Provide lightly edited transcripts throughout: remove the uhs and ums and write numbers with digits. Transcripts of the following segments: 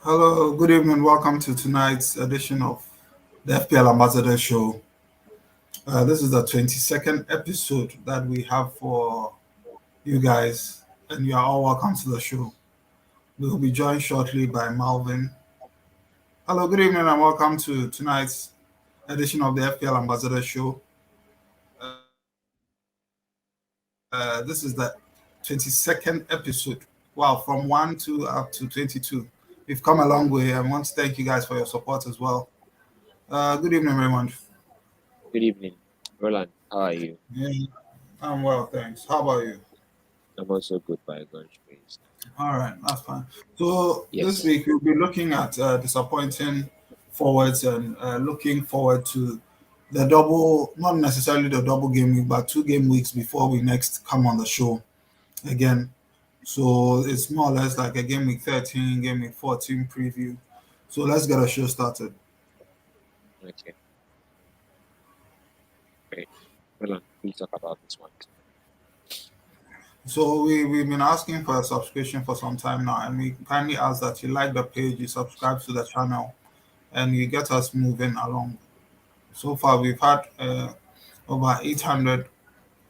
Hello, good evening. Welcome to tonight's edition of the FPL Ambassador show. This is the 22nd episode that we have for you guys, and you are all welcome to the show. We will be joined shortly by Malvin. Hello, good evening, and welcome to tonight's edition of the FPL Ambassador show. This is the 22nd episode. Wow, from 1 to up to 22. We've come a long way. I want to thank you guys for your support as well. Good evening, Raymond. Good evening, Roland. How are you? Yeah, I'm well, thanks. How about you? I'm also good by God's grace. All right, that's fine. So this Yes, week we'll be looking at disappointing forwards and looking forward to the double, not necessarily the double game week, but 2 game weeks before we next come on the show again. So it's more or less like a game week 13, game week 14 preview. So let's get a show started. okay, great. Roland, please talk about this one. So we've been asking for a subscription for some time now, and we kindly ask that you like the page, you subscribe to the channel, and you get us moving along. So far, we've had over 800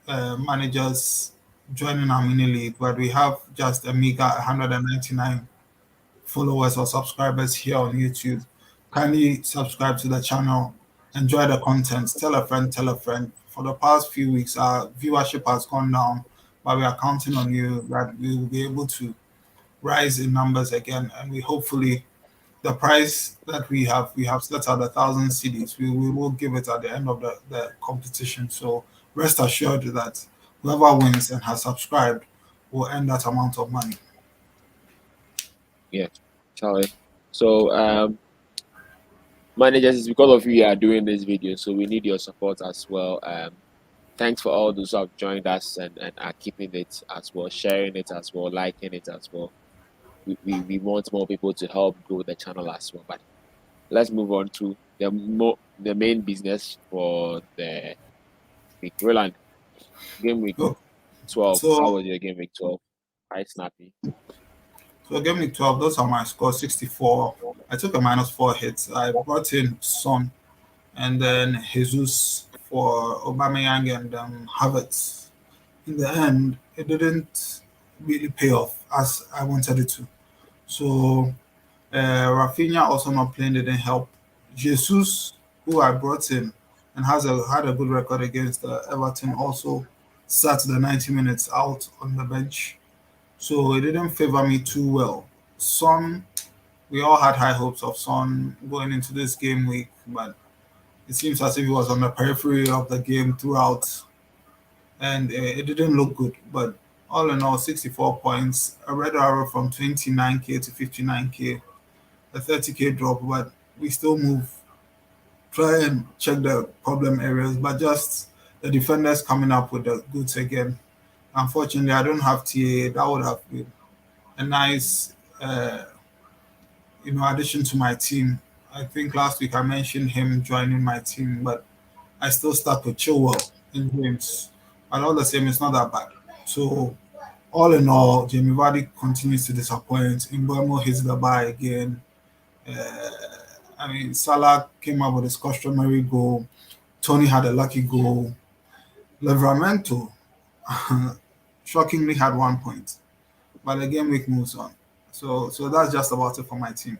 managers joining our mini league, but we have just a meager 199 followers or subscribers here on YouTube. Kindly subscribe to the channel, enjoy the content, tell a friend, tell a friend. For the past few weeks, our viewership has gone down, but we are counting on you that we will be able to rise in numbers again, and we hopefully the price that we have set at 1,000 CDs. We will give it at the end of the competition. So rest assured that whoever wins and has subscribed will earn that amount of money. Yeah, Charlie. So, managers, it's because of you we are doing this video, so we need your support as well. Thanks for all those who have joined us and are keeping it as well, sharing it as well, liking it as well. We want more people to help grow the channel as well. But let's move on to the main business for the week. Roland, game week So 12. How so, was your game week 12? Quite snappy. so game week 12, those are my scores 64. I took a -4 hits. I brought in Son and then Jesus for Aubameyang and Havertz. In the end, it didn't really pay off as I wanted it to. So Rafinha also not playing didn't help. Jesus, who I brought in and had a good record against Everton, also sat the 90 minutes out on the bench. So it didn't favor me too well. Son, we all had high hopes of Son going into this game week, but it seems as if he was on the periphery of the game throughout, and it didn't look good. But all in all, 64 points, a red arrow from 29k to 59k, a 30k drop, but we still move. Try and check the problem areas, but just the defenders coming up with the goods again. Unfortunately, I don't have TA. That would have been a nice, addition to my team. I think last week I mentioned him joining my team, but I still stuck with Chilwell in James. But all the same, it's not that bad. So all in all, Jamie Vardy continues to disappoint. Mbemo hits the bar again. Uh, I mean, Salah came up with his customary goal. Tony had a lucky goal. Livramento shockingly had 1 point, but the game week moves on. So that's just about it for my team.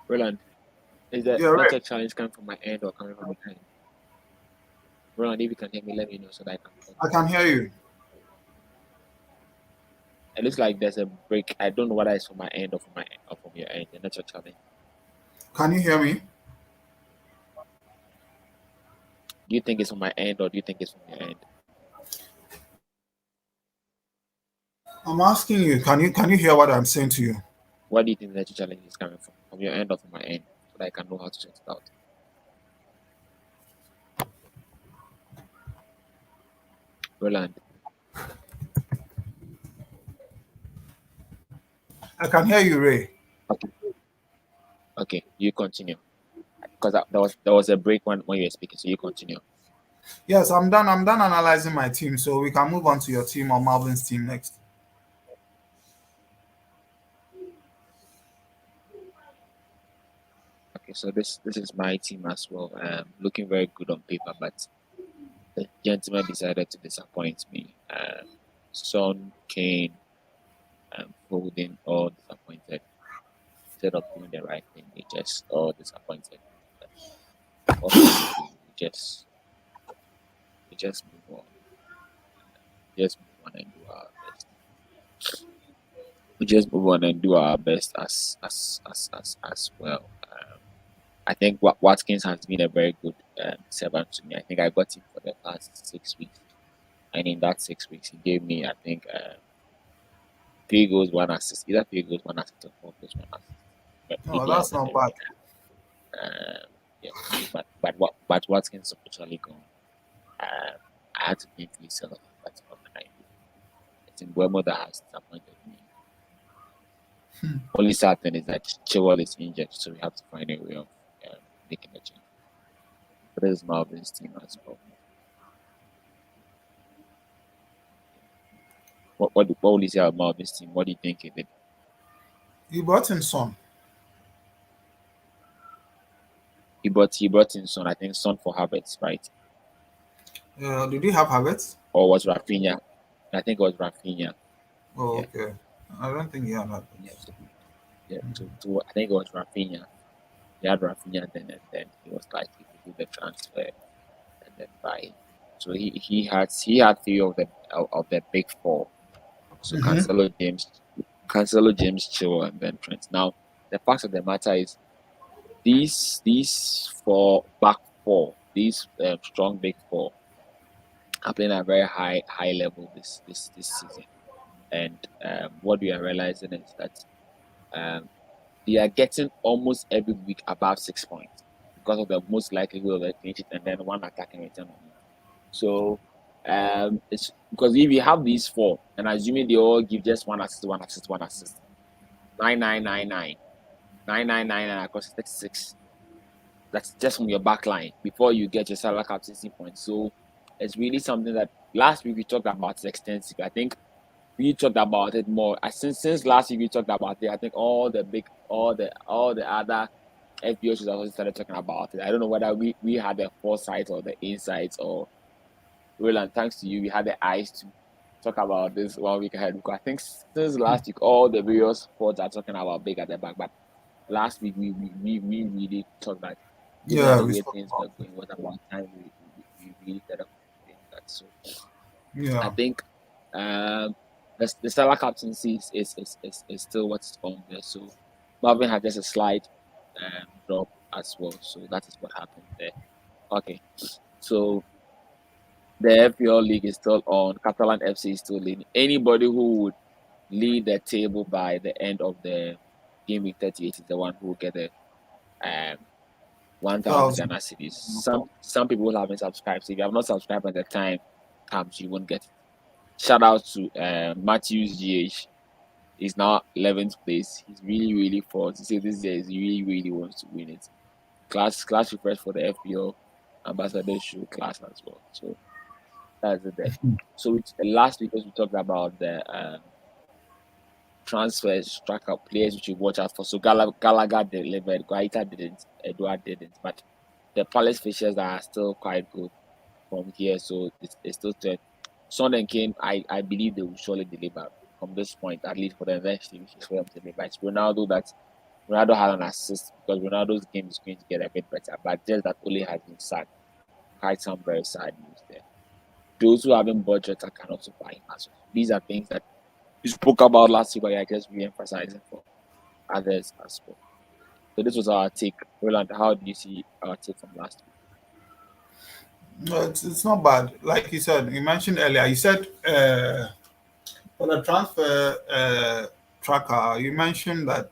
Roland, is the Yeah, right. network challenge coming from my end or coming from my end? Roland, if you can hear me, let me know so that I can I continue. can hear you. It looks like there's a break. I don't know whether it's from my end or from my or from your end. The network challenge. Can you hear me? Do you think it's from my end or do you think it's from your end? I'm asking you. Can you hear what I'm saying to you? What do you think the network challenge is coming from? From your end or from my end? So that I can know how to sort it out. Roland. I can hear you, Ray. Okay. Okay, you continue. Because there was a break when you were speaking, so you continue. Yes, I'm done. I'm done analyzing my team, so we can move on to your team or Marvin's team next. Okay, so this is my team as well. Looking very good on paper, but the gentleman decided to disappoint me. Son, Kane, Foden, all disappointed. Instead of doing the right thing, they just all disappointed. What can we do? We just move on. Just move on and do our best. We just move on and do our best as well. I think Watkins has been a very good servant to me. I think I got him for the past 6 weeks, and in that 6 weeks, he gave me, I think, 3 goals, 1 assist, either 3 goals, 1 assist, or 4 goals, 1 assist. But Oh, maybe I that's said not bad. yeah, but Watkins officially gone. I had to quickly sell, but what can I do? It's in Buemo that has disappointed me. Only sad thing is that Chilwell is injured, so we have to find a way of making a change. But this is Marvin's team as well. What will you say about Marvin's team? What do you think he did? You brought in Son. He brought in Son. I think Son for Havertz, right? Did you have Havertz? Or was Rafinha? I think it was Rafinha. Oh, Yeah. okay. I don't think he had Havertz. Yeah, so I think it was Rafinha. He had Rafinha then, and then he was like, he could do the transfer and then buy him. So he had 3 of the big 4. So Cancelo, James, Chilwell, and then Trent. Now the fact of the matter is these back 4, these strong big 4 are playing at a very high level this season. And what we are realizing is that they are getting almost every week above 6 points because of the most likelihood of a clean sheet and then one attacking return on it. So it's because if you have these 4, and assuming they all give just 1 assist, 9 across 36. That's just from your back line before you get your salary cap 60 points. So it's really something that last week we talked about it extensively. I think we talked about it more. Since last week we talked about it, I think all the other FPL shows also started talking about it. I don't know whether we had the foresight or the insights, or Rowland, thanks to you, we had the eyes to talk about this 1 week ahead. Because I think since last week, all the various sports are talking about big at the back. But last week we really talked about Yeah, the we way spoke things were about it. going. What about time we really started doing that? So I Yeah. think the Salah captaincy is still what's on there. So Marvin had just a slight drop as well. So that is what happened there. Okay, so the FPL league is still on. Catalan FC is still leading. Anybody who would lead the table by the end of the game week 38 is the one who will get the 1,000 1,000. Ghana cedis. Some people haven't subscribed. So if you have not subscribed when the time comes, you won't get it. Shout out to Matthews GH. He's now 11th place. He's really forced. He said this year he really wants to win it. Class refresh for the FPL Ambassador show class as well. So that's it there. So last week we talked about the transfers, track up players which you watch out for. So Gallagher delivered, Guaita didn't, Edward didn't, but the Palace fixtures are still quite good from here. So it's still third. Son and Kane, I believe they will surely deliver from this point, at least for the next few weeks for them to deliver. It's Ronaldo had an assist because Ronaldo's game is going to get a bit better, but just that Ole has been sacked. Quite some very sad news there. Those who haven't budgeted can also buy him as well. These are things that we spoke about last week, but I guess re-emphasizing for others as well. So this was our take. Roland, how do you see our take from last week? No, it's not bad. Like you said, you mentioned earlier, you said for the transfer tracker, you mentioned that,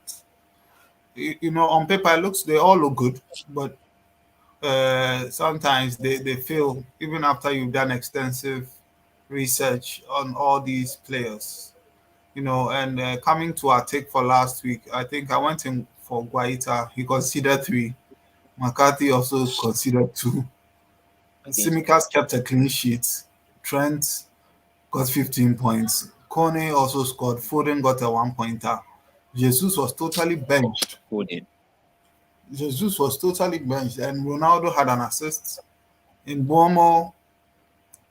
on paper, they all look good, but sometimes they fail even after you've done extensive research on all these players. And coming to our take for last week, I think I went in for Guaita. He considered 3. McCarthy also considered 2. Simicas kept a clean sheet. Trent got 15 points. Kone also scored. Foden got a 1-pointer. Jesus was totally benched. Foden. Jesus was totally benched, and Ronaldo had an assist. In Bomo,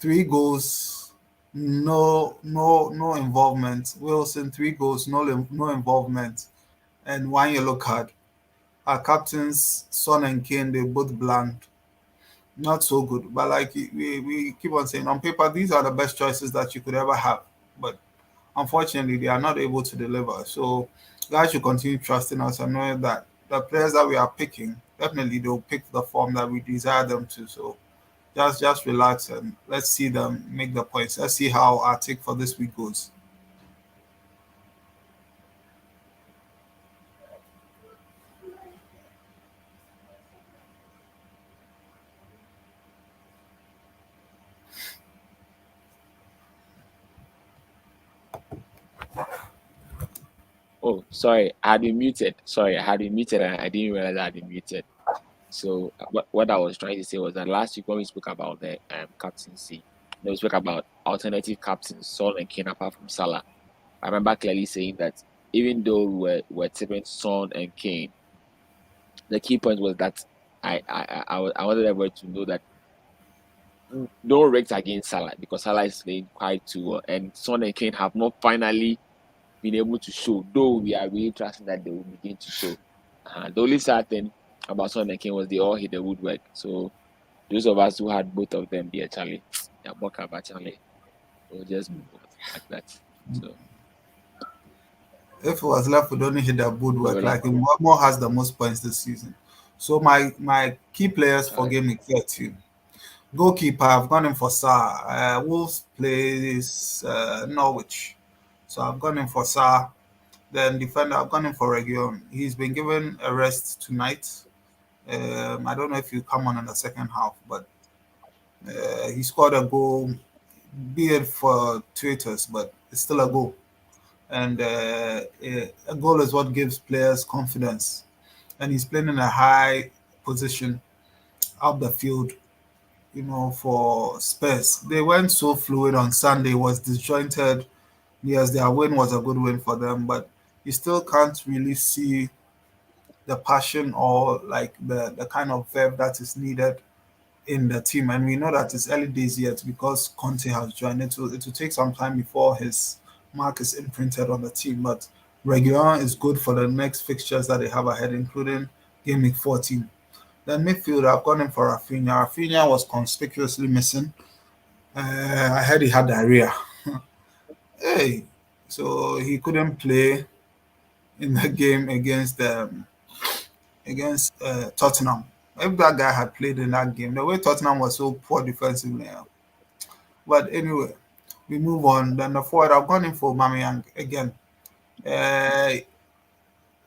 3 goals, no involvement. Wilson, 3 goals, no involvement, and 1 yellow card. Our captains, Son and Kane, they both blanked. Not so good, but like we keep on saying, on paper, these are the best choices that you could ever have. But unfortunately, they are not able to deliver. So guys should continue trusting us and knowing that the players that we are picking, definitely they'll pick the form that we desire them to. So just relax and let's see them make the points. Let's see how our take for this week goes. Oh, sorry, I had been muted. Sorry, I had been muted and I didn't realize I had been muted. So what I was trying to say was that last week when we spoke about the captaincy, we spoke about alternative captains, Saul and Kane apart from Salah. I remember clearly saying that even though we were tipping Son and Kane, the key point was that I wanted everyone to know that don't rate against Salah because Salah is playing quite too well, and Son and Kane have not finally been able to show, though we are really trusting that they will begin to show. The only sad thing about Son and Kane was they all hit the woodwork. So those of us who had both of them, dear Charlie, yeah, about Charlie, we'll just move on like that. So If it was left with only hit that would we work, were like, like Mbamo has the most points this season. So my key players for Charlie, game week 13. Goalkeeper, I've gone in for Sa. Wolves plays Norwich. So I've gone in for Sa. Then defender, I've gone in for Region. He's been given a rest tonight. I don't know if he'll come on in the second half, but he scored a goal, be it for traitors, but it's still a goal. And a goal is what gives players confidence. And he's playing in a high position up the field, for Spurs. They went so fluid on Sunday, was disjointed. Yes, their win was a good win for them, but you still can't really see the passion or like the kind of verve that is needed in the team. And we know that it's early days yet because Conte has joined. It will take some time before his mark is imprinted on the team. But Regulon is good for the next fixtures that they have ahead, including game week 14. Then midfield, I've gone in for Rafinha. Rafinha was conspicuously missing. I heard he had diarrhea. Hey, so he couldn't play in the game against Tottenham. If that guy had played in that game, the way Tottenham was so poor defensively. But anyway, we move on. Then the forward, I've gone in for Aubameyang again. Uh,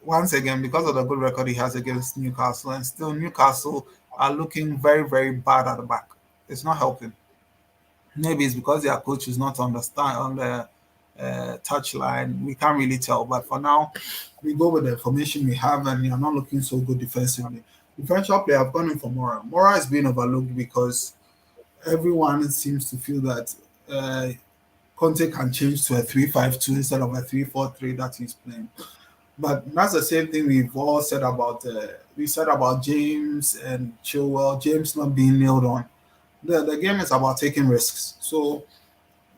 Once again, because of the good record he has against Newcastle, and still Newcastle are looking very, very bad at the back. It's not helping. Maybe it's because their coach is not on the touch line. We can't really tell. But for now, we go with the information we have, and you're not looking so good defensively. Differential player, I've gone in for Mora. Mora is being overlooked because everyone seems to feel that Conte can change to a 3-5-2 instead of a 3-4-3 that he's playing. But that's the same thing we've all said about we said about James and Chilwell. James not being nailed on. The game is about taking risks. So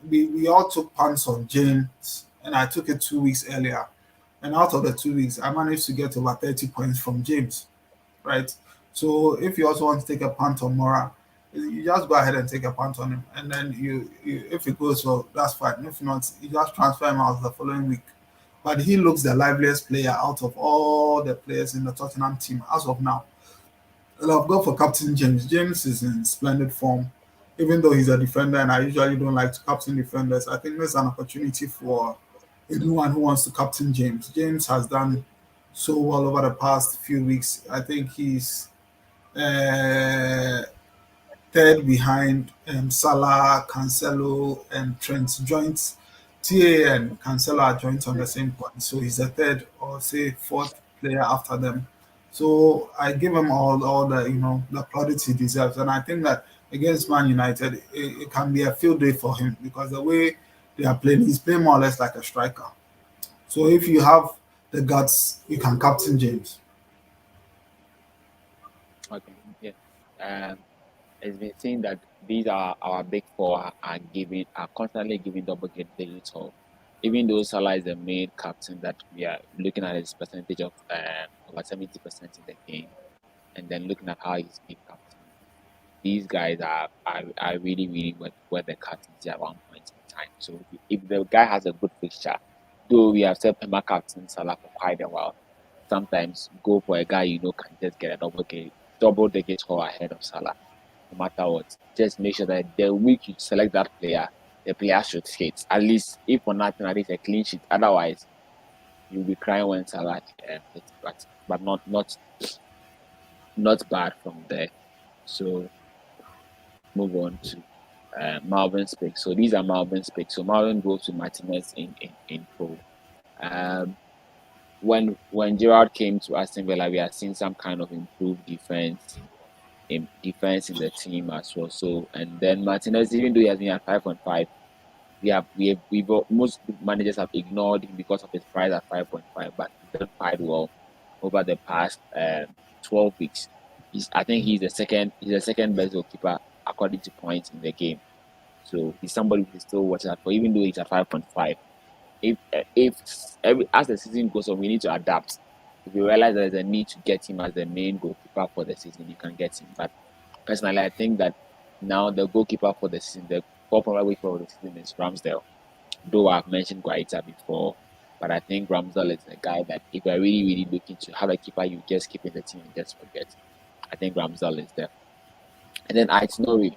we all took punts on James, and I took it 2 weeks earlier. And out of the 2 weeks, I managed to get over 30 points from James, right? So if you also want to take a punt on Mora, you just go ahead and take a punt on him, and then you if it goes well, that's fine. If not, you just transfer him out the following week. But he looks the liveliest player out of all the players in the Tottenham team as of now. And I've gone for Captain James. James is in splendid form, even though he's a defender, and I usually don't like to captain defenders. I think there's an opportunity for anyone who wants to captain James. James has done so well over the past few weeks. I think he's uh, third behind Salah, Cancelo, and Trent. Joint TA and Cancelo are joint on the same point. So he's the third or say fourth player after them. So I give him all the the plaudits he deserves. And I think that against Man United, it can be a field day for him because the way they are playing, he's playing more or less like a striker. So if you have the guts, you can captain James. it's been seen that these are our big four are constantly giving double digits of, even though Salah is the main captain that we are looking at his percentage of over 70% in the game, and then looking at how he's been captain. These guys are really worth the captaincy at one point in time. So if the guy has a good fixture, though we have said Pema captain Salah for quite a while, sometimes go for a guy can just get a double digit score ahead of Salah, no matter what. Just make sure that the week you select that player, the player should hit. At least, if for nothing, at least a clean sheet. Otherwise, you'll be crying when Salah hits, but not bad from there. So move on to Marlvin's pick. So these are Marlvin's picks. So Marlvin goes to Martinez in pro. When Gerrard came to Aston Villa, we had seen some kind of improved defense in the team as well. So, and then Martinez, even though he has been at 5.5, most managers have ignored him because of his price at 5.5, but he's done quite well over the past 12 weeks. I think he's the second best goalkeeper according to points in the game. So he's somebody who still watch out for, even though he's at 5.5. As the season goes on, we need to adapt. If you realize there's a need to get him as the main goalkeeper for the season, you can get him. But personally, I think that now the goalkeeper for the season, the popular goalkeeper for the season is Ramsdale. Though I've mentioned Guaita before, but I think Ramsdale is the guy that if you're really looking to have a keeper, you just keep in the team and just forget. I think Ramsdale is there. And then Aït-Nouri,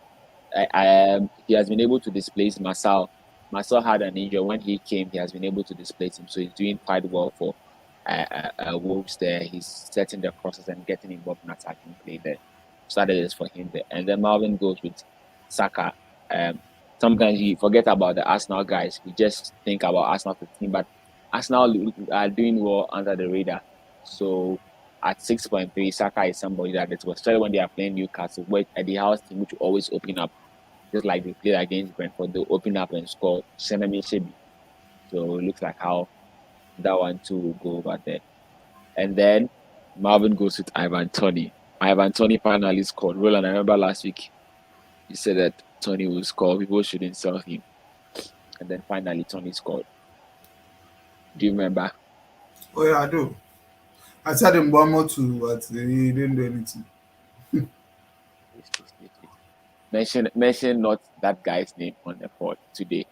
he has been able to displace Marcel. Marcel had an injury. When he came, he has been able to displace him. So he's doing quite well for Wolves there. He's setting the crosses and getting involved in attacking play there. So that is for him there. And then Marvin goes with Saka. Sometimes you forget about the Arsenal guys. We just think about Arsenal 15, but Arsenal are doing well under the radar. So at 6.3, Saka is somebody that it was started when they are playing Newcastle, where Eddie Howe's team, which will always open up, just like they played against Brentford, they'll open up and score. So it looks like how that one too will go over there. And then Marvin goes with Ivan Toney. Ivan Toney finally scored. Roland, I remember last week you said that Toney will score. People shouldn't sell him. And then finally Toney scored. Do you remember? Oh yeah, I do. I said him one more too, but he didn't do anything. Mention not that guy's name on the board today.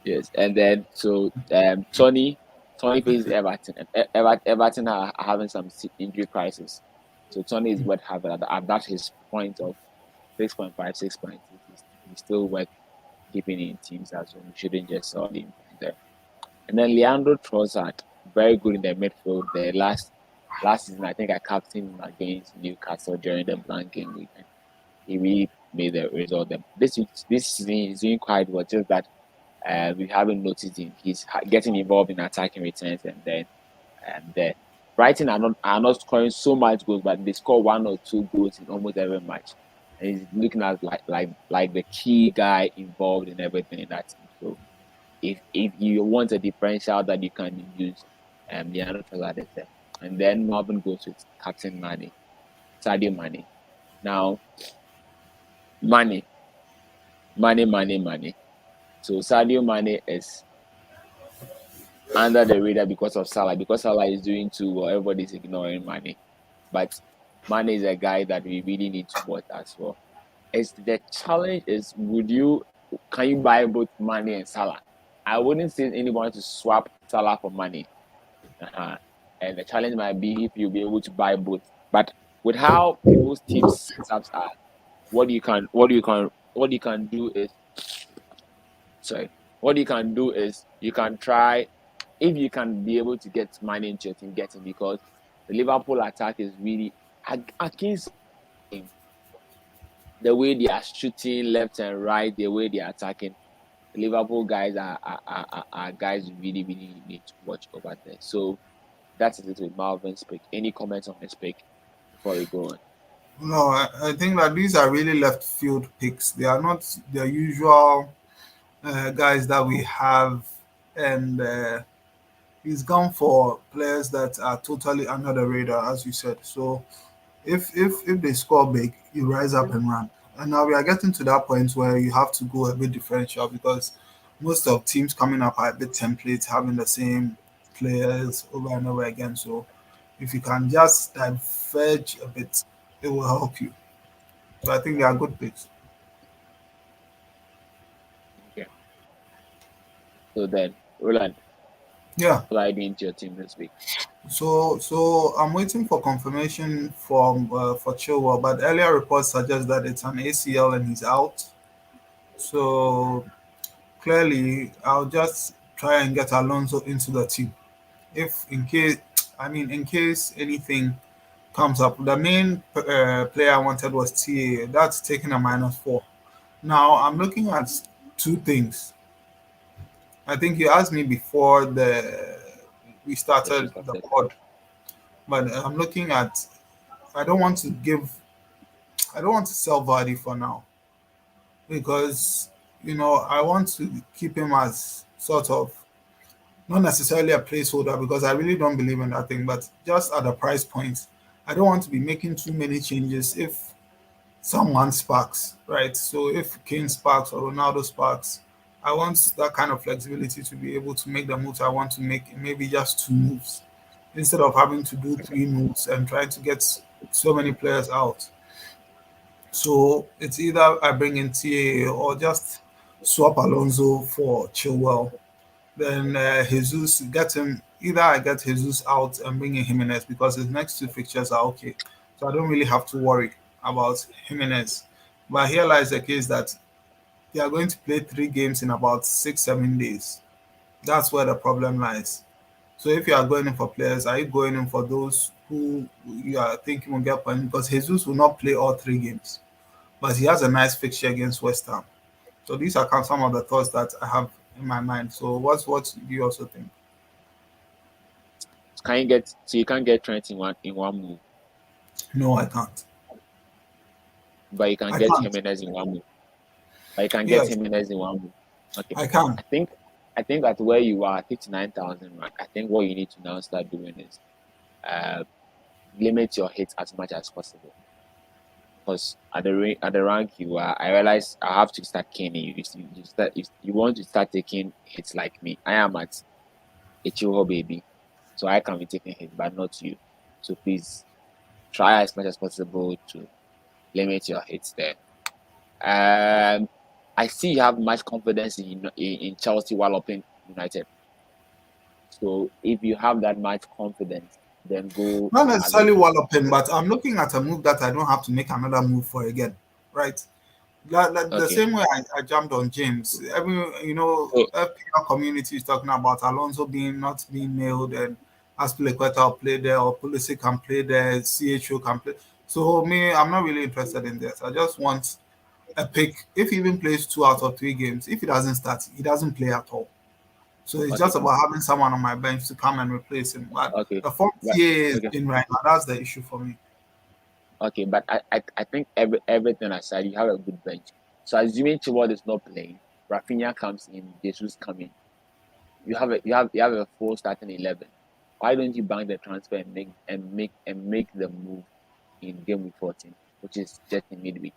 Yes, and then so Tony faces Everton, and Everton are having some injury crisis. So Tony is worth having at that his point of 6.5, 6.6. He's still worth keeping in teams as well. You shouldn't just sell him there. And then Leandro Trossard, very good in the midfield. The last season, I think I captained him against Newcastle during the blank game weekend. He really made the result. This season he's doing quite well. Just that we haven't noticed him. He's getting involved in attacking returns, and then the Brighton are not scoring so much goals, but they score 1 or 2 goals in almost every match. And he's looking at like the key guy involved in everything in that team. So if you want a differential that you can use, Leandro Trossard is there. And then Marvin goes with Captain Mane, Sadio Mane. Now, Mane. So Sadio Mane is under the radar because of Salah. Because Salah is doing too well, everybody's ignoring Mane. But Mane is a guy that we really need to watch as well. The challenge is, can you buy both Mane and Salah? I wouldn't say anyone to swap Salah for Mane. And the challenge might be if you'll be able to buy both. But with how people's team setups are, what you can do is you can try, if you can be able to get Mane into your team, get him, because the Liverpool attack is really against him. The way they are shooting left and right, the way they are attacking, the Liverpool guys are guys you really need to watch over there. So that's it with Marvin's pick. Any comments on his pick before we go on? No, I think that these are really left field picks. They are not the usual guys that we have, and he's gone for players that are totally under the radar, as you said. So if they score big, you rise up and run. And now we are getting to that point where you have to go a bit differential because most of teams coming up are a bit templates, having the same players over and over again. So if you can just diverge a bit, it will help you. So I think they are good picks. Okay. So then, Roland, Yeah. what are you doing to your team this week? So I'm waiting for confirmation from for Chilwell, but earlier reports suggest that it's an ACL and he's out. So clearly, I'll just try and get Alonso into the team. If in case, I mean, in case anything comes up, the main player I wanted was TA. That's taking a -4. Now I'm looking at two things. I think you asked me before the we The show started the started. pod, but I'm looking at. I don't want to give. I don't want to sell Vardy for now because I want to keep him as sort of not necessarily a placeholder because I really don't believe in that thing, but just at the price point, I don't want to be making too many changes if someone sparks, right? So if Kane sparks or Ronaldo sparks, I want that kind of flexibility to be able to make the moves I want to make in maybe just two moves instead of having to do three moves and trying to get so many players out. So it's either I bring in TA or just swap Alonso for Chilwell. Then Jesus get him. Either I get Jesus out and bring in Jimenez because his next two fixtures are okay, so I don't really have to worry about Jimenez. But here lies the case that they are going to play 3 games in about 6 7 days. That's where the problem lies. So if you are going in for players, are you going in for those who you are thinking will get points? Because Jesus will not play all 3 games, but he has a nice fixture against West Ham. So these are some of the thoughts that I have in my mind. So what do you also think? Can you get so you can't get Trent in one move, No, I can't. but you can I get can't. Jimenez in one move. But you can get Yes, Jimenez in one move. Okay. I can. I think I think at where you are, 59,000 rank, I think what you need to now start doing is uh limit your hits as much as possible. Because at the rank you are, I realize I have to start caning you. You want to start taking hits like me. I am at a chill baby, so I can be taking hits, but not you. So please try as much as possible to limit your hits there. Um, I see you have much confidence in Chelsea while up in United. So if you have that much confidence, then go Not a little necessarily bit. walloping, but I'm looking at a move that I don't have to make another move for again. Right? The Okay. same way I jumped on James. So FPL community is talking about Alonso being not being nailed and Aspilicueta will play there or Pulisic can play there, CHO can play. So me, I'm not really interested in this. I just want a pick. If he even plays 2 out of 3 games, if he doesn't start, he doesn't play at all. So it's okay, just about having someone on my bench to come and replace him. But okay, the form but TA is okay, in right now, that's the issue for me. okay. But I think everything aside, you have a good bench. So assuming Chilwell is not playing, Rafinha comes in, Jesus coming. You have a full starting 11. Why don't you bank the transfer and make the move in game week 14, which is just in midweek?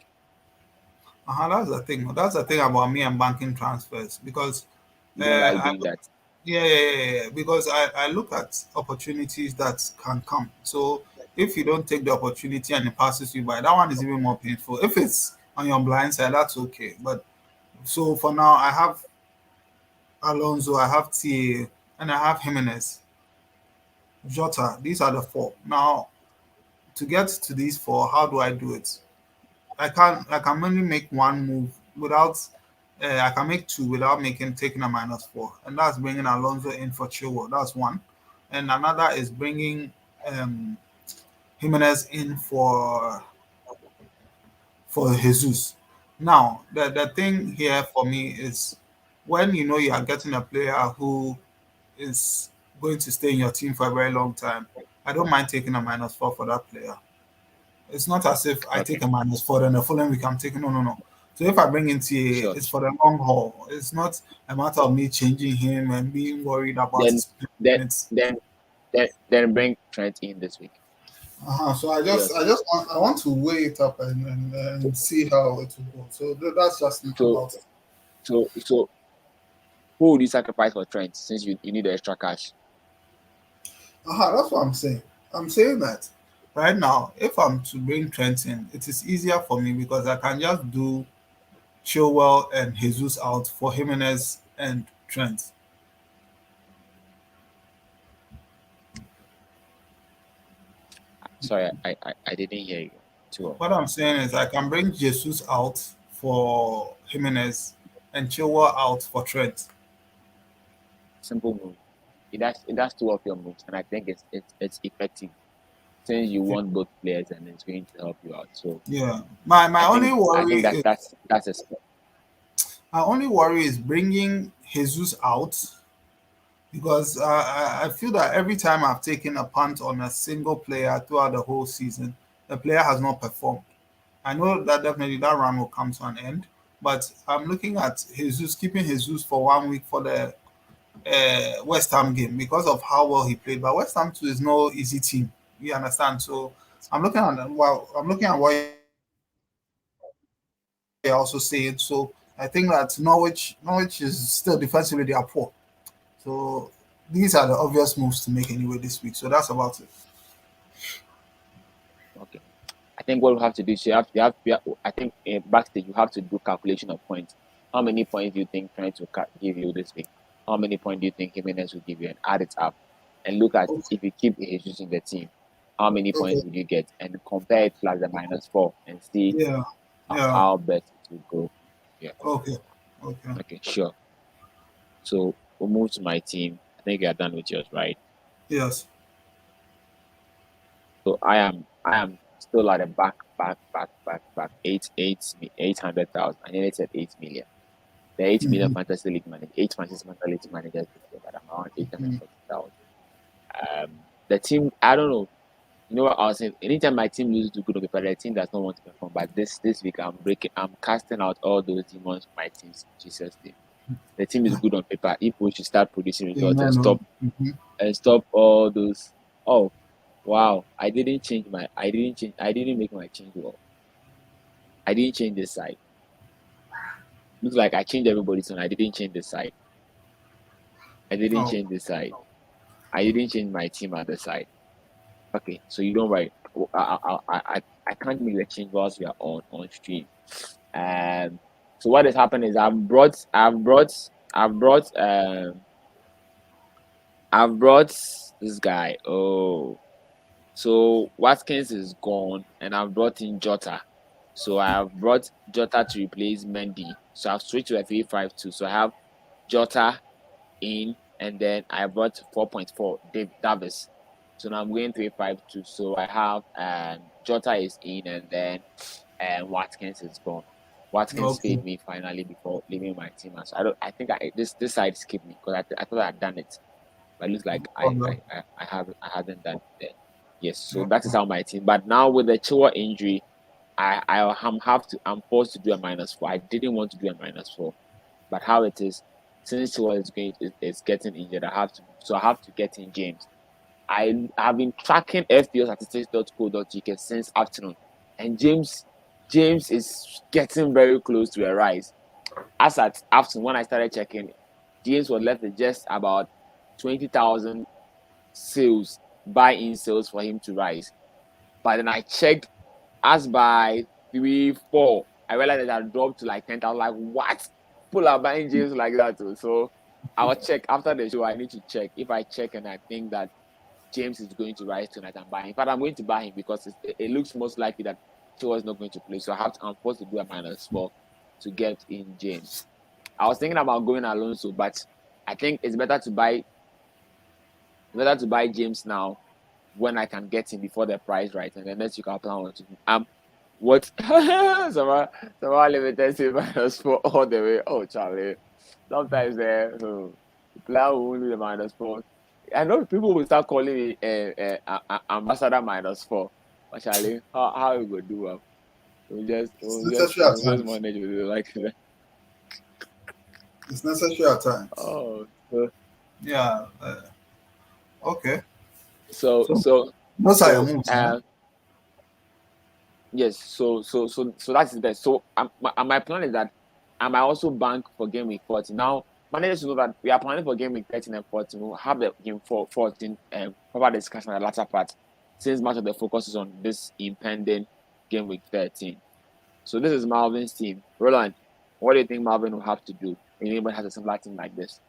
That's the thing. That's the thing about me and banking transfers because You don't like I doing that. yeah, yeah, yeah, yeah. Because I look at opportunities that can come. So if you don't take the opportunity and it passes you by, that one is even more painful. If it's on your blind side, that's okay. But so for now, I have Alonso, I have TA, and I have Jimenez, Jota. These are the four. Now to get to these four, how do I do it? I can only make one move without I can make two without making taking a -4, and that's bringing Alonso in for Chilwell. That's one, and another is bringing um, Jimenez in for Jesus. Now, the thing here for me is when you know you are getting a player who is going to stay in your team for a very long time. I don't mind taking a -4 for that player. It's not as if I Okay, take a -4 and the following week I'm taking no. So if I bring in TA, Sure. it's for the long haul. It's not a matter of me changing him and being worried about Then his then minutes. then then bring Trent in this week. So I just Yes. I want to weigh it up and see how it will go. So that's just So about it. so who would you sacrifice for Trent since you need the extra cash? That's what I'm saying. I'm saying that right now, if I'm to bring Trent in, it is easier for me because I can just do Chilwell and Jesus out for Jimenez and Trent. Sorry, I didn't hear you too well. What I'm saying is I can bring Jesus out for Jimenez and Chilwell out for Trent. Simple move. It does two of your moves, and I think it's effective since you want both players and it's going to help you out. So Yeah. My I only think I worry think that is that's a step. my only worry is bringing Jesus out because I feel that every time I've taken a punt on a single player throughout the whole season, the player has not performed. I know that definitely that run will come to an end, but I'm looking at Jesus, keeping Jesus for 1 week for the West Ham game because of how well he played. But West Ham too is no easy team. You understand? So I'm looking at what you're also saying. So I think that Norwich is still defensively they are poor. So these are the obvious moves to make anyway this week. So that's about it. Okay. I think what we have to do is I think backstage you have to do calculation of points. How many points do you think trying to give you this week? How many points do you think Jimenez will give you, and add it up and look at Okay. if you keep Jesus in the team, how many Okay. points would you get, and compare it plus the -4 and see Yeah. Yeah. how best it will go. Yeah. Okay. Okay. Okay. Sure. So we'll move to my team. I think you are done with yours, right? Yes. So I am still at the back 800,000. I nearly said 8 million. The 8 million Mm-hmm. fantasy league manager, 8 fantasy league managers this year, but I'm around 840,000. The team, I don't know. You know what I was saying? Anytime my team loses to good on paper, the team does not want to perform. But this week, I'm casting out all those demons from my team's Jesus name. The team is good on paper. If we should start producing results and Amen. stop Mm-hmm. and stop all those. Oh, wow! I didn't make my change. Well, I didn't change this side. Looks like I changed everybody's one. I didn't change this side. I didn't Oh, change this side. I didn't change my team at the side. Okay, so you don't worry. I can't make the change whilst we are on stream. Um, so what has happened is I've brought this guy. Oh, so Watkins is gone, and I've brought in Jota. So I have brought Jota to replace Mendy. So I've switched to a 3-5-2. So I have Jota in, and then I brought 4.4 Dave Davis. So now I'm going 3-5-2. So I have Jota is in, and then Watkins is gone. Watkins okay. paid me finally before leaving my team. So I think this side skipped me because I thought I'd done it, but it looks like Oh, no. I haven't done it then. Yes, so that is Okay. how my team. But now with the Chua injury, I'm forced to do a -4. I didn't want to do a -4, but how it is, since Chua is getting injured, I have to get in James. I have been tracking FPL since afternoon, and James is getting very close to a rise. As at afternoon when I started checking, James was left with just about 20,000 sales, buy-in sales for him to rise. But then I checked as by 3, 4, I realized that I dropped to like 10,000. Like, what? People are buying James like that too. So I'll check after the show. I need to check. If I check and I think that James is going to rise tonight, I'm buying. But I'm going to buy him because it looks most likely that Chua is not going to play. So I'm forced to do a -4 to get in James. I was thinking about going Alonso, but I think it's better to buy James now when I can get him before the price right, and then next week I'll plan on to what someone limited to -4 all the way. Oh Charlie. Sometimes the plan will only the -4. I know people will start calling me ambassador -4. But Charlie, how you go do well? It's necessary at we'll just times. manage with it like that. It's necessary at times. Oh, so Yeah. Okay. so So so those are your so moves, huh? uh yes, so that's the best. So my plan is that I might also bank for game week 14. Now, managers know that we are planning for game week 13 and 14. We'll have the game 14 proper discussion at the latter part, since much of the focus is on this impending game week 13. So this is Marvin's team. Roland, what do you think Marvin will have to do? Anybody has a similar team like this?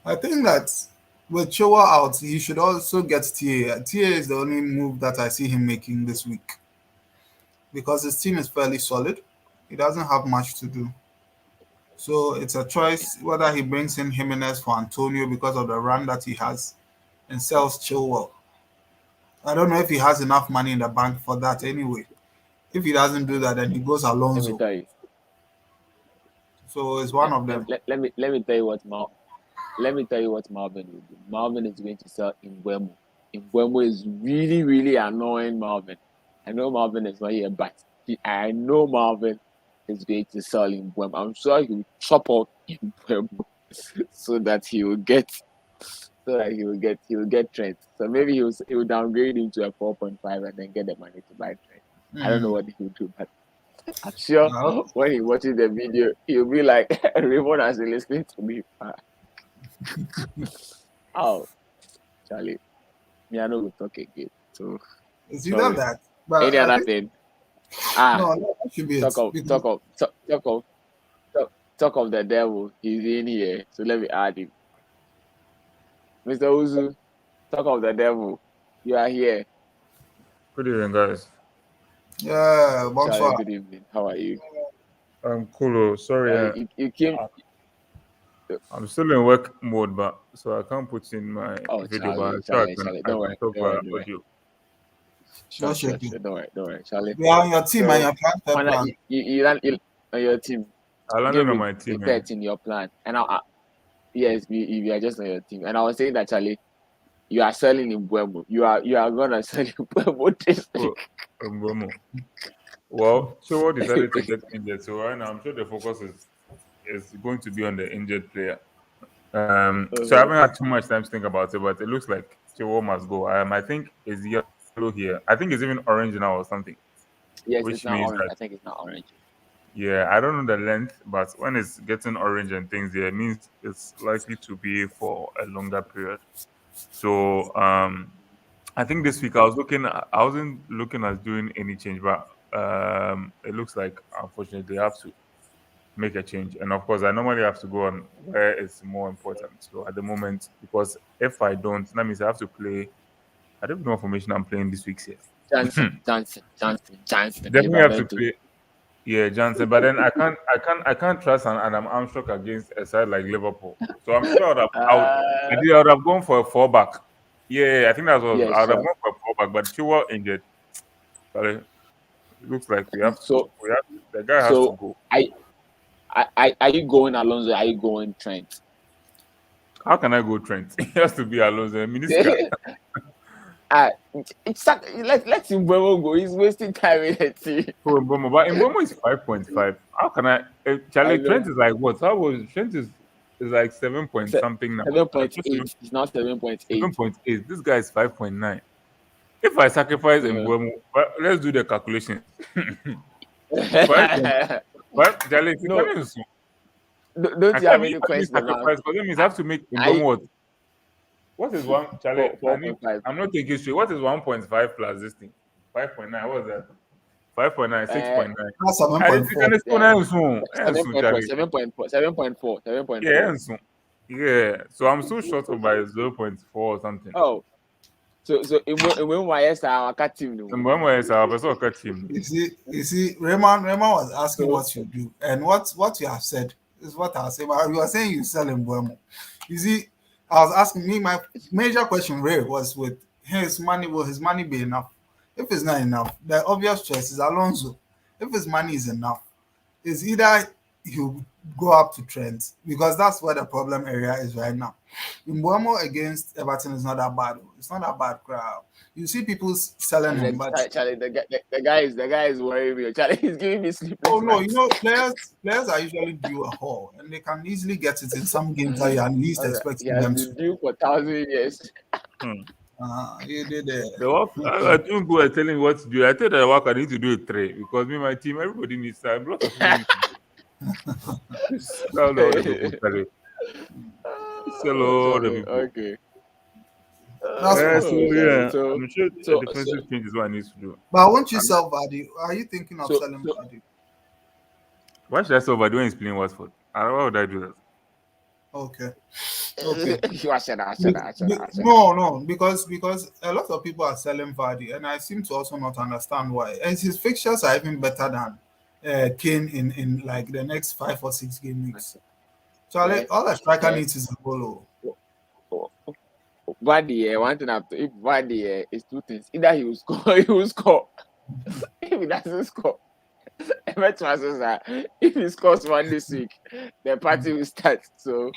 I think that with Chowa out, he should also get TA. TA is the only move that I see him making this week because his team is fairly solid. He doesn't have much to do. So it's a choice whether he brings in Jimenez for Antonio because of the run that he has and sells Chilwell. I don't know if he has enough money in the bank for that anyway. If he doesn't do that, then he goes Let me Alonso. tell you. So it's one of them. Let me tell you what let me tell you what Marvin will do. Marvin is going to sell Mbeumo. Mbeumo is really, really annoying Marvin. I know Marvin is not here, but I know Marvin is going to sell Mbeumo. I'm sure he will chop out Mbeumo so that he will get Trent. So maybe he will downgrade him to a 4.5 and then get the money to buy Trent. I don't know Mm. what he will do, but I'm sure Well, when he watches the video, he'll be like, Raymond has been listening to me. Oh, Charlie, me, I know we talk again. So it's either sorry. that, but Any I other think thing? Ah, no, that should be it. Because talk of talk of the devil. He's in here, so let me add him. Mr. Uzu, talk of the devil. You are here. Good evening, guys. yeah, Charlie, bonsoir. good evening. How are you? I'm cool. Sorry, Charlie, you came. I'm still in work mode, but so I can't put in my Oh, video, but I'm Charlie, sure Charlie, Charlie. I Don't can worry, talk don't via worry, don't worry. audio. Sure, Just sure, shaking. sure. Don't worry, Charlie. We are on your team and So, your plan third when plan. you ran on your team, I landed game on week my team, man. 13, your plan, and yes, we are just on your team, and I was saying that Charlie, you are selling in Buemo. You are gonna sell in Buemo this Oh, week. Mbomo. Well, Chilwell decided to get injured, so right now I'm sure the focus is going to be on the injured player. So I Uh-huh. haven't had too much time to think about it, but it looks like Chilwell must go. I think it's yellow here. I think it's even orange now or something, Yes, it's which not means orange. that I think it's not orange. yeah, I don't know the length, but when it's getting orange and things, yeah, it means it's likely to be for a longer period. So I think this week I wasn't looking at doing any change, but it looks like unfortunately they have to make a change. And of course, I normally have to go on where it's more important. So at the moment, because if I don't, that means I have to play. I don't know what formation I'm playing this week here. Johnson. Definitely have to Livramento. play. Yeah, Johnson. But then I can't trust an Adam Armstrong against a side like Liverpool. So I'm sure I would have gone for a four back. Yeah, I think that's what Yeah, I would have sure. gone for a four back. But Chilwell injured. Sorry, it looks like So, the guy has to so go. are you going Alonso? Are you going Trent? How can I go Trent? He has to be Alonso. Minisca. uh, let him go. He's wasting time with the team. Oh, Mbomo. But Mbomo is 5.5. How can I? I Charlie know. Trent is like what? How was Trent is like 7 point something now. I'm sure 7.8. It's not 7.8. 7.8. This guy is 5.9. If I sacrifice Uh-huh. Mbuemo, well, let's do the calculation. 5.5. Charlie, if you No, can't assume, don't I you have can't if any I need questions about sacrifice, because that means I I, have to make I Mbuemo what? What is one, Charlie? I need, 4.5? I'm not thinking straight. What is 1.5 plus this thing? 5.9. What was that? 5.9, Uh, 6.9. That's I didn't think 7.4. I yeah, understand soon. Soon, 7.4, Charlie. 7.4, 7.4, Yeah, 7.4. soon. Yeah. So I'm so short of by 0.4 or something. Oh, so in when my yes, our cat team no. Mbuemo is our person cut him. Raymond was asking So what you do, and what you have said is what I say. But you are saying you sell in Buemo. You see, I was asking me my major question, Ray, was with his money. Will his money be enough? If it's not enough, the obvious choice is Alonso. If his money is enough, it's either he'll go up to Trent because that's where the problem area is right now. Mbuemo against Everton is not that bad. It's not that bad crowd. You see people selling him, but Charlie, the guy is worrying me. Charlie, he's giving me sleepless oh no, nights. players are usually due a haul and they can easily get it in some games that you're at least He expecting has them been to. due for 1,000 years. You did it. The work, I think we were telling me what to do. I told the work I need to do it 3 because me, my team, everybody needs time. A lot of people need to do. Sell all the people, Charlie. Sell all the people. Okay. That's So possible. yeah, So, I'm sure a so, defensive change is what I need to do. But won't you I'm, sell Vardy? Are you thinking of so, selling so, Vardy? why should I sell by doing is playing Watford? Why would I do that? Okay. Okay. I said that. No, because a lot of people are selling Vardy, and I seem to also not understand why. And his fixtures are even better than Kane in like the next 5 or 6 game weeks. So Yeah, all a striker yeah. needs is a goal. Vardy, one thing after if Vardy is 2 things. Either he will score, he will score. If he doesn't score, Everton says that if he scores one this week, the party will start. So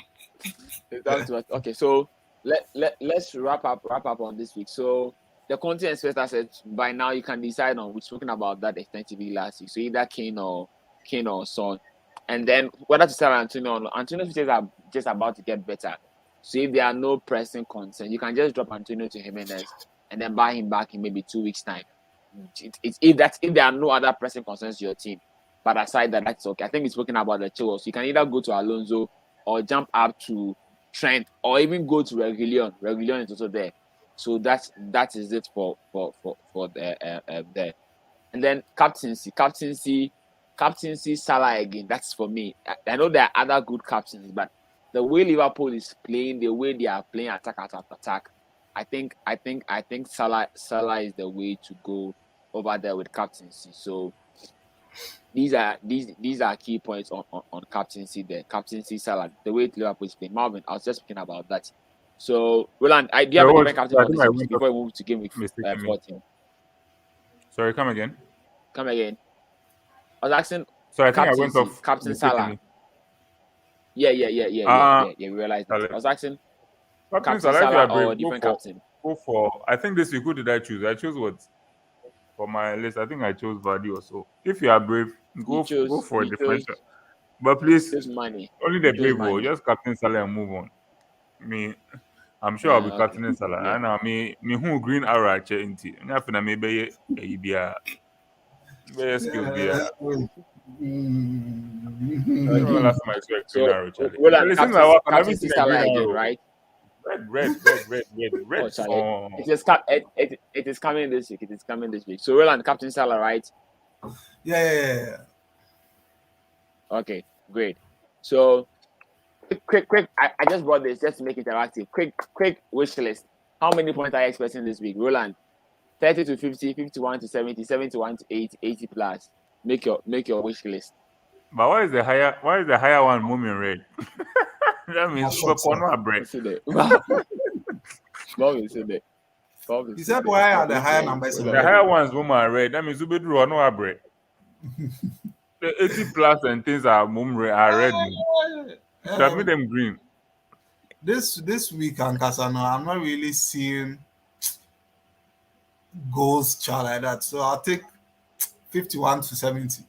it's down to us. Okay, so let's wrap up on this week. So the content inspector said by now you can decide on. We're talking about that extensively last week. So either Kane or Son, and then whether to sell Antonio or not. Antonio's features are just about to get better. So if there are no pressing concerns, you can just drop Antonio to Jimenez and then buy him back in maybe 2 weeks' time. If there are no other pressing concerns to your team, but aside that, that's okay. I think we're speaking about the Chilwell. So you can either go to Alonso or jump up to Trent or even go to Reguilon. Reguilon is also there. So that is it for the there. And then captaincy Salah again. That's for me. I know there are other good captains, but the way Liverpool is playing, the way they are playing attack after attack, I think Salah is the way to go over there with captaincy. So these are key points on captaincy there. Captaincy Salah, the way Liverpool is playing. Marvin, I was just speaking about that. So Roland, do you have a different captain I for think this I week went off before we move to game week mistakenly. 14? Sorry, come again. Come again. I was asking So I think I went captaincy, off Captain Salah. mistakenly. Yeah. Uh We realized that. Alex. I was asking Captains, I Captain like you Salah are or brave. a different captain. Go for. I think this week who did I choose? I chose what for my list. I think I chose Vardy or so. If you are brave, You go chose for a differential. But please, money. only You the chose brave will money. just Captain Salah and move on. Me, I'm sure I'll be Okay. captaining Salah. Yeah. And me who green arrow at into. Nothing I may be a skills be a. Okay. Last time I saw a green So arrow, Charlie. Roland, Listen, I work. I never captaincy seen a green Salah again, arrow. right? Red. Oh, Charlie. Oh, It is coming this week. It is coming this week. So Roland, Captain Salah, right? Yeah. Okay, great. So quick. I just brought this just to make it interactive. Quick wish list. How many points are you expecting this week, Roland? 30 to 50, 51 to 70, 71 to 80, 80 plus. Make your wish list. but why is the higher one moving red? That means Sure, corner break. See there. Bob is in there. He said, why are the higher numbers in The red? higher ones woman red. That means Ubedu or no break. The 80 plus and things are red. Should have made them green. This week, Ankasano, I'm not really seeing goals chart like that. So I'll take 51 to 70.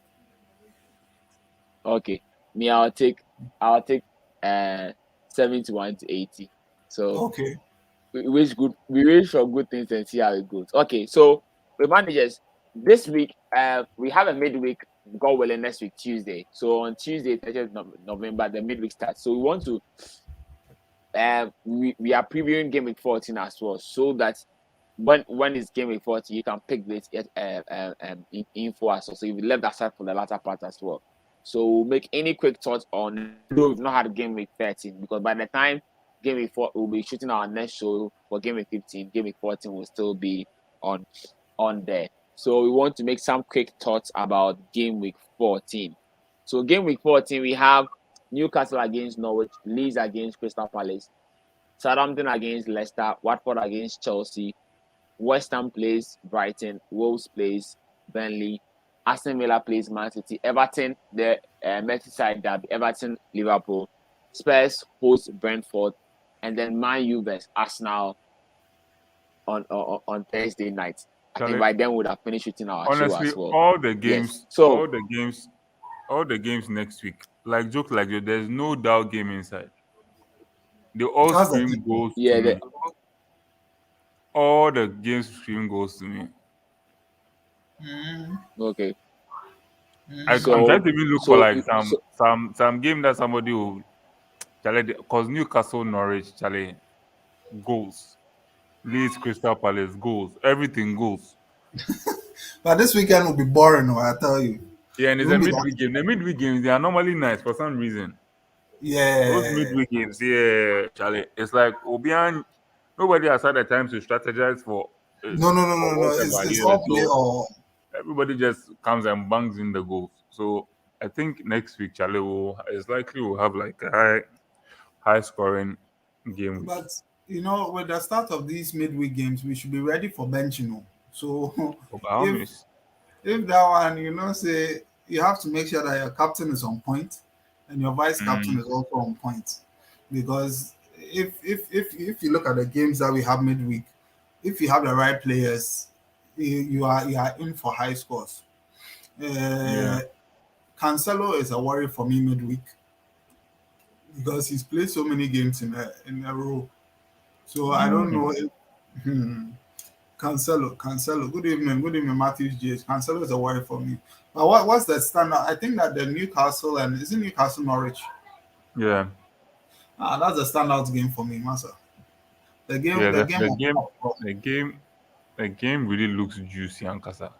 Okay. Me, I'll take 71 to 80. So Okay. we wish for good things and see how it goes. Okay, so the managers this week, we have a midweek, God willing, next week Tuesday. So on Tuesday, 30th November, the midweek starts. So we want to we are previewing game week 14 as well, so that when it's game week 14, you can pick this info as well. So we left aside for the latter part as well. So we'll make any quick thoughts on, though we've not had game week 13, because by the time game week 4 we'll be shooting our next show for game week 15, game week 14 will still be on there. So we want to make some quick thoughts about game week 14. So game week 14, we have Newcastle against Norwich, Leeds against Crystal Palace, Southampton against Leicester, Watford against Chelsea, West Ham plays Brighton, Wolves plays Burnley, Aston Villa plays Man City. Everton, the Merseyside derby. Everton, Liverpool. Spurs host Brentford, and then Man U vs Arsenal on Thursday night. I think Charlie, by then we would have finished shooting our show honestly, as well. all the Yes. games, So all the games next week, like joke like you, there's no doubt game inside. They all That's the scream thing. goals to yeah, me. All the games scream goals to me. Mm, okay. I'm So trying to even look for so like so some game that somebody will Charlie, because Newcastle, Norwich, Charlie, goals. Leeds, Crystal Palace, goals. Everything goals. but this weekend will be boring, I tell you. Yeah, and It it's a won't be that. midweek game. The midweek games, they are normally nice for some reason. Those Yeah. midweek games, yeah, Charlie, it's like Obian, nobody has had the time to strategize No, no, no, for no, no. It's whatever, it's you know. all play So or everybody just comes and bangs in the goals. So I think next week, Charlie, is likely we'll have like a high scoring game week. but with the start of these midweek games, we should be ready for bench, So So by all if means, if that one, say you have to make sure that your captain is on point and your vice captain mm, is also on point. Because if you look at the games that we have midweek, if you have the right players, you are in for high scores. yeah. Uh, Cancelo is a worry for me midweek because he's played so many games in a row. So I don't Mm. know if Cancelo. Good evening, Matthews GH. Cancelo is a worry for me. But what's the standard? I think that the Newcastle and is it Newcastle Norwich? Yeah. That's a standout game for me, Massa. The game, Yeah, the the, game the of game, top. the game, the game really looks juicy and casa.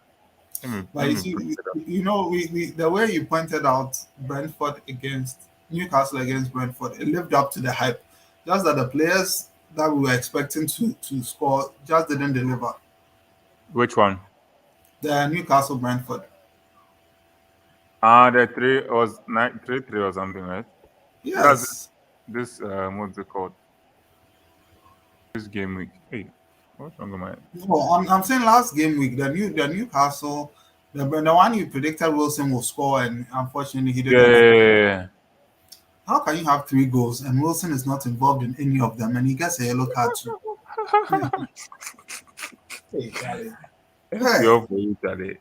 But Let you me bring see, it up. we the way you pointed out Brentford against Newcastle against Brentford, it lived up to the hype. Just that the players that we were expecting to score just didn't deliver. Which one? The Newcastle Brentford. The three was 3-3 or something, right? That's Yes. this what's it called? This game week. Hey, what's wrong with my? No, I'm saying last game week, the Newcastle, the one you predicted Wilson will score, and unfortunately he didn't score. Yeah. How can you have 3 goals and Wilson is not involved in any of them, and he gets a yellow card too? Hey, Charlie. Hey, FPL for you, Charlie.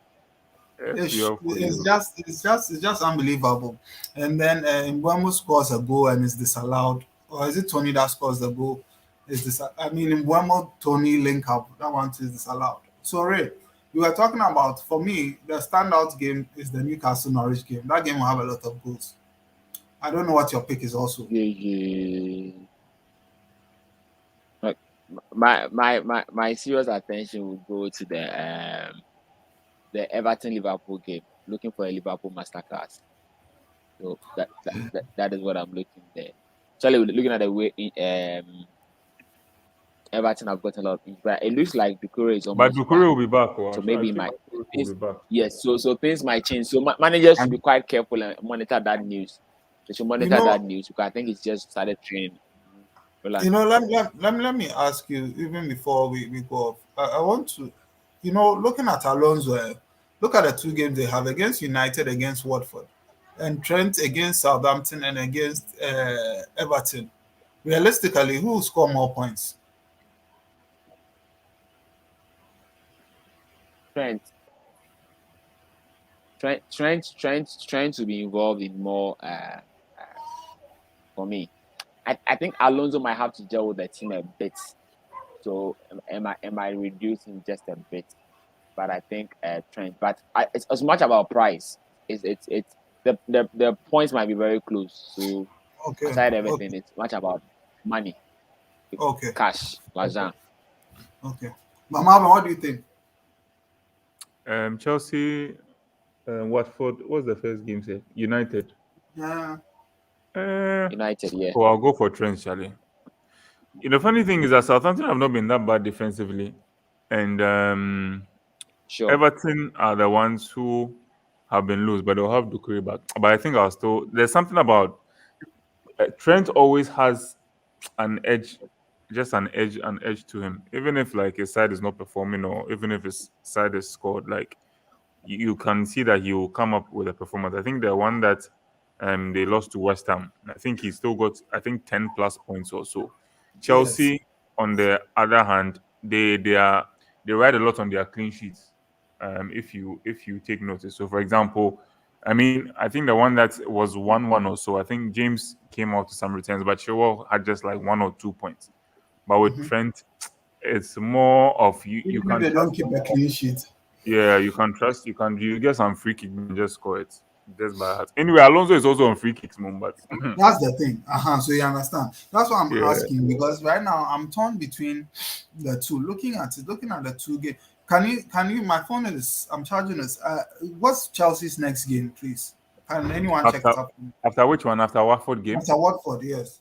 FPL for it's you. just unbelievable. And then Mbeumo scores a goal and is disallowed, or is it Tony that scores the goal? I mean, Mbeumo Tony link up that one is disallowed. So Ray, we were talking about for me the standout game is the Newcastle Norwich game. That game will have a lot of goals. I don't know what your pick is also. yeah. Like my serious attention would go to the Everton Liverpool game. Looking for a Liverpool masterclass. So that is what I'm looking there. Actually, looking at the way Everton have got a lot of things, but it looks like Doucouré is But almost Dukuri back. will be back. Oh, So I maybe think my Dukuri will things, be back. yes. So things might change. So managers should be And quite careful and monitor that news. They should You monitor that know, news because I think it's just started training. Roland. let me ask you even before we go off. I want to, looking at Alonso, look at the 2 games they have against United, against Watford, and Trent against Southampton and against Everton. Realistically, who will score more points? Trent, Trent to be involved in more. For me, I think Alonso might have to gel with the team a bit. So am I reducing just a bit? But I think Trent. But it's as much about price. It's the points might be very close. So Okay, aside everything, okay, it's much about money, okay, cash, okay, l'argent. okay. But Marvin, what do you think? Chelsea, Watford. What's the first game? Say United. Yeah, Uh, United, yeah, I'll go for Trent, Charlie. The funny thing is that Southampton have not been that bad defensively, and sure. Everton are the ones who have been loose, but they'll have Dukuri back. But I think I'll still. There's something about Trent always has an edge, just an edge to him. Even if like his side is not performing, or even if his side is scored, like you can see that he will come up with a performance. I think the one that they lost to West Ham, I think he still got 10+ points or so. Yes. Chelsea, on the other hand, they ride a lot on their clean sheets. If you take notice, so for example, I think the one that was 1-1 or so, I think James came out to some returns, but Chilwell had just like 1 or 2 points. But with Trent, it's more of you Even if can they don't trust keep him a more. clean sheet. Yeah, you can trust. You get some free kick and just score it just by heart. Anyway, Alonso is also on free kicks, mom. But That's the thing. So you understand. That's why I'm yeah, asking, because right now I'm torn between the two. Looking at the two game. Can you my phone is I'm charging this. What's Chelsea's next game, please? Can anyone check after it up? after which one? After Watford game, After Watford, yes.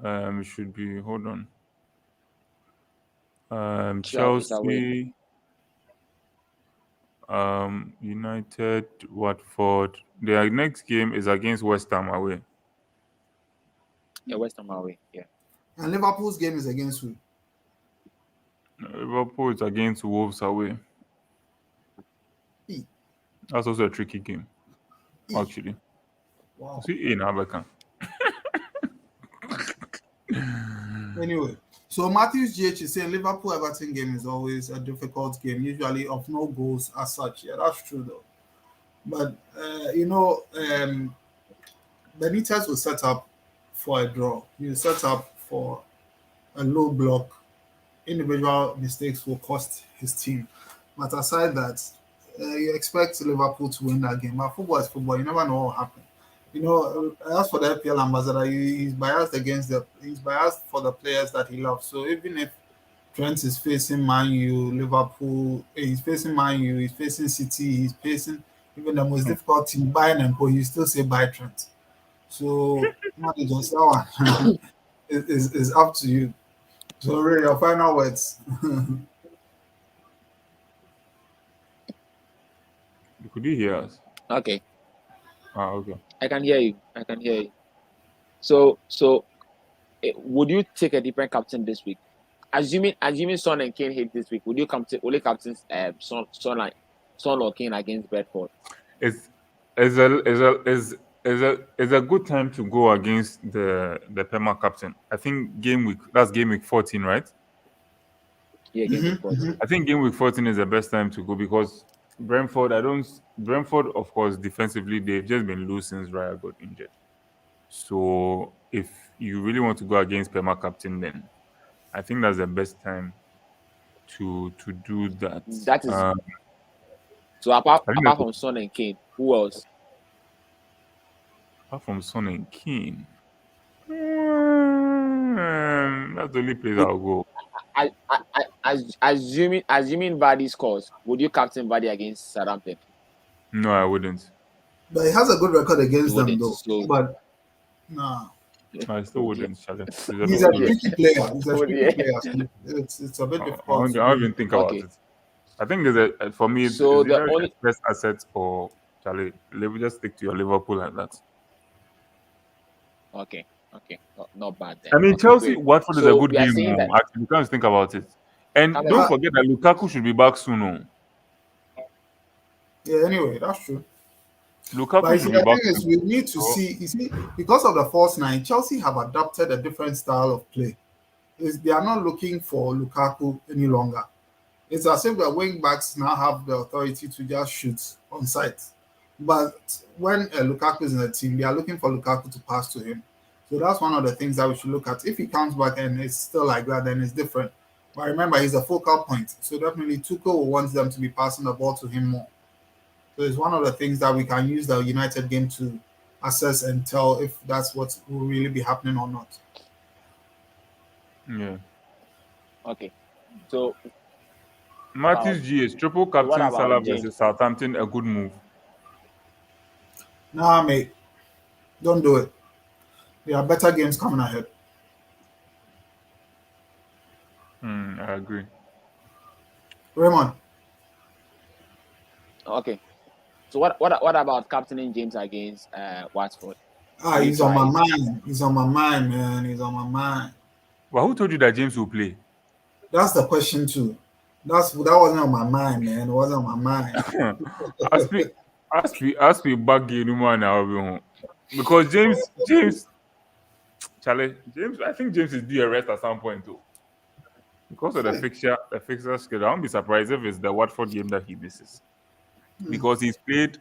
it should be. Hold on. It's away. Chelsea, United, Watford. Their next game is against West Ham away. Yeah, West Ham away. Yeah. And Liverpool's game is against who? Liverpool is against Wolves away. E. That's also a tricky game, E. actually. Wow. See, in Abakan. Anyway, so Matthews GH is saying Liverpool Everton game is always a difficult game, usually of no goals as such. Yeah, that's true though. But Benitez will set up for a draw. He'll set up for a low block. Individual mistakes will cost his team. But aside that, you expect Liverpool to win that game. But football is football. You never know what will happen. As for the FPL ambassador, he's biased he's biased for the players that he loves. So even if Trent is facing Man U, Liverpool, he's facing Man U, he's facing City, he's facing even the most difficult team, Bayern and Paul, you still say buy Trent. So managers, that one is up to you. So Ray, your final words. Could you hear us? Okay. Okay. I can hear you. So, would you take a different captain this week? Assuming Son and Kane hit this week, would you captain Son or Kane against Bedford? It's a good time to go against the Pema captain. I think that's game week 14, right? Yeah, game week 14. I think game week 14 is the best time to go because Brentford, of course, defensively, they've just been loose since Raya got injured. So if you really want to go against Pema captain, then I think that's the best time to do that. That is so apart from Son and Kane, who else? Apart from Son and Kane, that's the only place I'll go. Assuming Vardy scores, would you captain Vardy against Southampton? No, I wouldn't. But he has a good record against them, though. So, but nah. I still wouldn't. He's a tricky player. It's a bit difficult. I don't even think about it. I think for me, so the only best asset or Charlie, just stick to your Liverpool like that. Okay, not bad then. I mean, okay, Chelsea, great. Watford is a good game. Actually, you can't think about it. And don't forget that Lukaku should be back soon. No? Yeah, anyway, that's true. Lukaku should be back soon. We need to see, you see, because of the false nine, Chelsea have adopted a different style of play. They are not looking for Lukaku any longer. It's as if the wing backs now have the authority to just shoot on sight. But when Lukaku is in the team, they are looking for Lukaku to pass to him. So that's one of the things that we should look at. If he comes back and it's still like that, then it's different. But remember, he's a focal point. So definitely Tuchel will want them to be passing the ball to him more. So it's one of the things that we can use the United game to assess and tell if that's what will really be happening or not. Yeah. Okay. So Matthews GS, triple captain Salah versus Southampton, a good move. Nah, mate. Don't do it. There are better games coming ahead. I agree. Raymond. Okay. So what about captaining James against Watford? He's on my mind. He's on my mind, man. He's on my mind. But who told you that James will play? That's the question too. That wasn't on my mind, man. It wasn't on my mind. As we back in man now, because Charlie, I think James is due a rest at some point too. Because of the fixture schedule, I won't be surprised if it's the Watford game that he misses. Because he played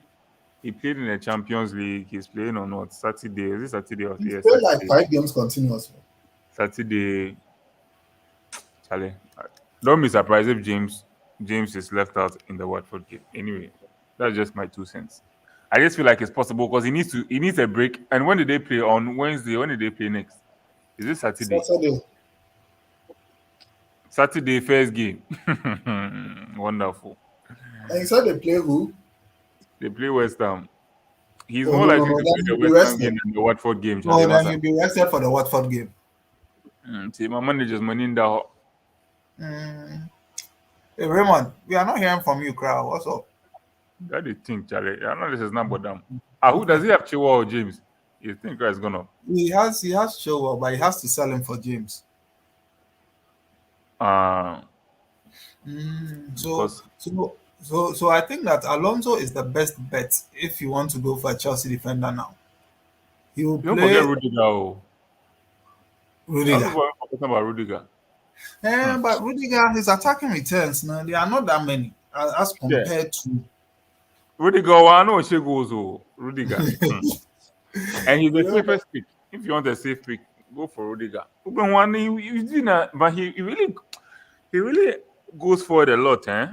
in the Champions League. He's playing on what Saturday? Is it Saturday or He yeah, played like Saturday? 5 games continuously. Saturday, Charlie. Don't be surprised if James is left out in the Watford game. Anyway, that's just my 2 cents. I just feel like it's possible because he needs a break. And when did they play on Wednesday? When did they play next? Is it Saturday? Saturday. Saturday first game. Wonderful. And he said they play who? They play West Ham. He's Oh more no no likely no. to play Then the he'll be West Ham game rested. than the Watford game, Charlie. No, then Massa. he'll be rested for the Watford game. See, my manager's money in that. Mm. Hey Raymond, we are not hearing from you, crowd. What's up? That they think, Charlie. I know this is not about them. Who does he have? Chiwa or James? You think guy's gonna? He has Chilwell, but he has to sell him for James. Uh, So because so I think that Alonso is the best bet if you want to go for a Chelsea defender now. He will don't forget play Rudiger. Oh. A lot of Rudiger. people are talking about Rudiger. But Rudiger, his attacking returns, now they are not that many as Yeah. compared to. Rudiger, I know she goes. Oh, Rudiger. And he's the Yeah. safest pick. If you want a safe pick, go for Rudiger. But he really goes forward a lot, eh?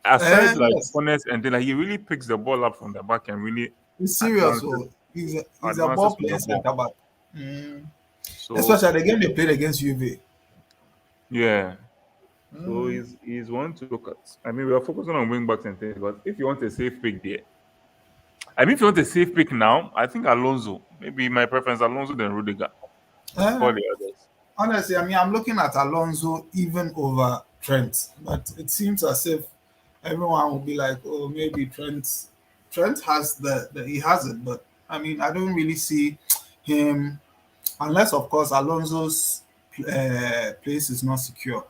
Aside like Yes, corners and then like, he really picks the ball up from the back and really he's serious. advances So he's a ball advances with the playing ball. centre back. Mm. So Especially the game they played against UV. yeah. So Mm. he's one to look at. I mean, we are focusing on wing backs and things, but if you want a safe pick there, I mean, if you want a safe pick now, I think Alonso. Maybe my preference Alonso than Rudiger before Uh, the others. Honestly, I mean, I'm looking at Alonso even over Trent, but it seems as if everyone will be like, "Oh, maybe Trent." Trent has he has it, but I mean, I don't really see him unless, of course, Alonso's place is not secure,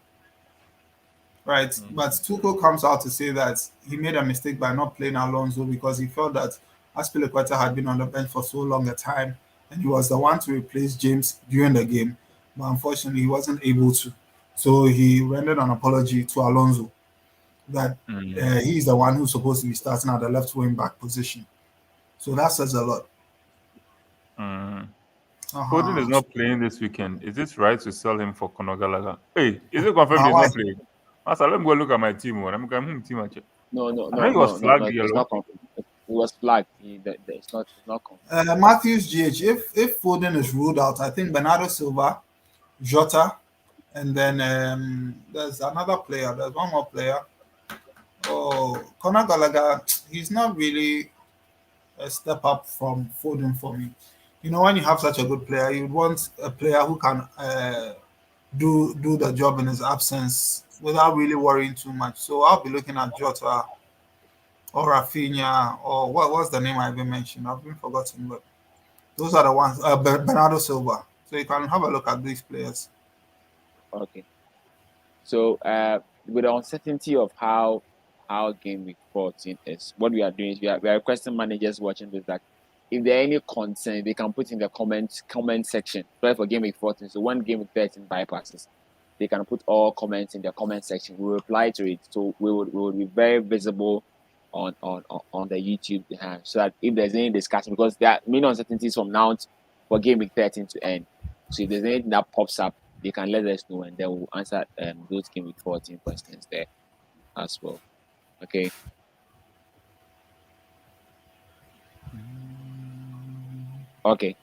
right? But Tuchel comes out to say that he made a mistake by not playing Alonso because he felt that Aspilicueta had been on the bench for so long a time, and he was the one to replace James during the game. But unfortunately, he wasn't able to. So he rendered an apology to Alonso that Mm. he's the one who's supposed to be starting at the left wing back position. So that says a lot. Mm. Foden is Uh-huh. not playing this weekend. Is it right to sell him for Conor Gallagher? Hey, is it confirmed Now, he's why? not playing? Master, let me go look at my team. I'm going to team actually. No, no, I know no, he was no, no, flagged no. It's yellow. not confirmed. It was flagged. It's not confirmed. Matthews GH. If Foden is ruled out, I think Bernardo Silva, Jota, and then there's another player. There's one more player. Oh, Conor Gallagher. He's not really a step up from Foden for me. You know, when you have such a good player, you want a player who can do the job in his absence without really worrying too much. So I'll be looking at Jota or Rafinha or what's the name I even mentioned? I've been forgotten, but those are the ones. Bernardo Silva. So you can have a look at these players. Okay. So with the uncertainty of how game week 14 is, what we are doing is we are requesting managers watching this that if there are any concern, they can put in the comment section. Sorry for game week 14. So when game week 13 bypasses, they can put all comments in the comment section. We'll reply to it. So we will be very visible on the YouTube so that if there's any discussion, because there are many uncertainties from now for game week 13 to end. So if there's anything that pops up, they can let us know and then we'll answer those game week 14 questions there as well. Okay. Okay.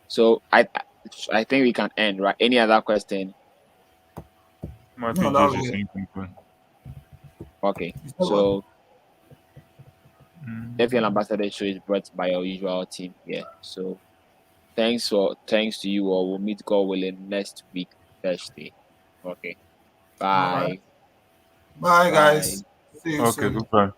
So I think we can end, right? Any other question? Matthew No, that G was is it. saying something. Okay. You said what? So FPL Ambassador show is brought by our usual team here. So thanks to you all. We'll meet God willing next week, Thursday. Okay. All right. Bye. Bye, Bye. guys. See you Okay, soon. goodbye.